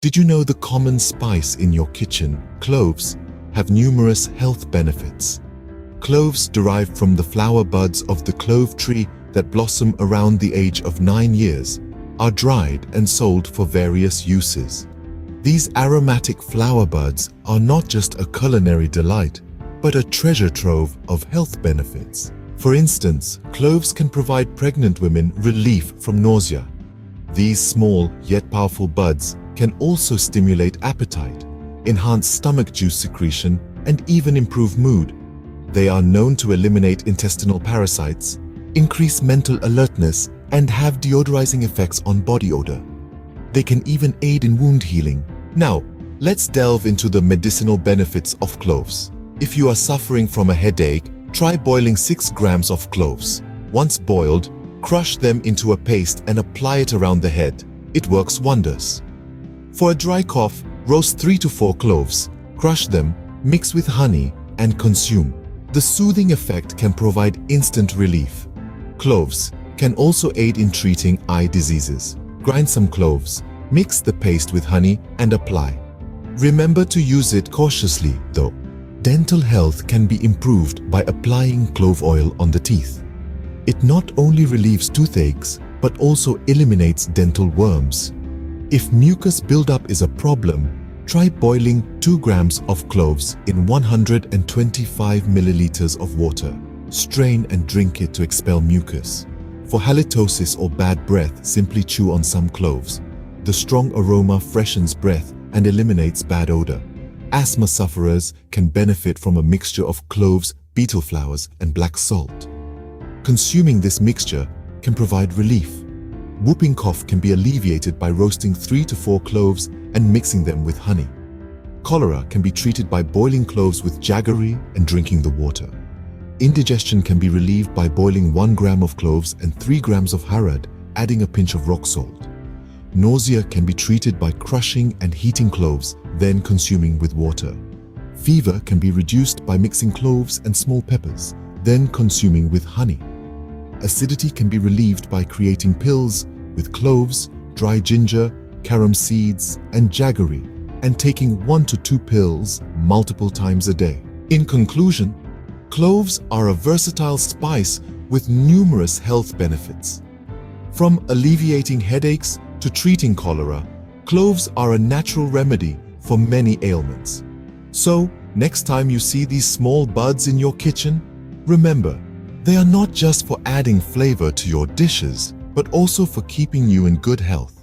Did you know the common spice in your kitchen, cloves, have numerous health benefits? Cloves derived from the flower buds of the clove tree that blossom around the age of 9 years are dried and sold for various uses. These aromatic flower buds are not just a culinary delight, but a treasure trove of health benefits. For instance, cloves can provide pregnant women relief from nausea. These small yet powerful buds can also stimulate appetite, enhance stomach juice secretion, and even improve mood. They are known to eliminate intestinal parasites, increase mental alertness, and have deodorizing effects on body odor. They can even aid in wound healing. Now, let's delve into the medicinal benefits of cloves. If you are suffering from a headache, try boiling 6 grams of cloves. Once boiled, crush them into a paste and apply it around the head. It works wonders. For a dry cough, roast 3 to 4 cloves, crush them, mix with honey, and consume. The soothing effect can provide instant relief. Cloves can also aid in treating eye diseases. Grind some cloves, mix the paste with honey, and apply. Remember to use it cautiously, though. Dental health can be improved by applying clove oil on the teeth. It not only relieves toothaches, but also eliminates dental worms. If mucus buildup is a problem, try boiling 2 grams of cloves in 125 milliliters of water. Strain and drink it to expel mucus. For halitosis or bad breath, simply chew on some cloves. The strong aroma freshens breath and eliminates bad odor. Asthma sufferers can benefit from a mixture of cloves, betel flowers, and black salt. Consuming this mixture can provide relief. Whooping cough can be alleviated by roasting 3 to 4 cloves and mixing them with honey. Cholera can be treated by boiling cloves with jaggery and drinking the water. Indigestion can be relieved by boiling 1 gram of cloves and 3 grams of harad, adding a pinch of rock salt. Nausea can be treated by crushing and heating cloves, then consuming with water. Fever can be reduced by mixing cloves and small peppers, then consuming with honey. Acidity can be relieved by creating pills with cloves, dry ginger, carom seeds, and jaggery, and taking 1 to 2 pills multiple times a day. In conclusion, cloves are a versatile spice with numerous health benefits. From alleviating headaches to treating cholera, cloves are a natural remedy for many ailments. So, next time you see these small buds in your kitchen, remember, they are not just for adding flavor to your dishes, but also for keeping you in good health.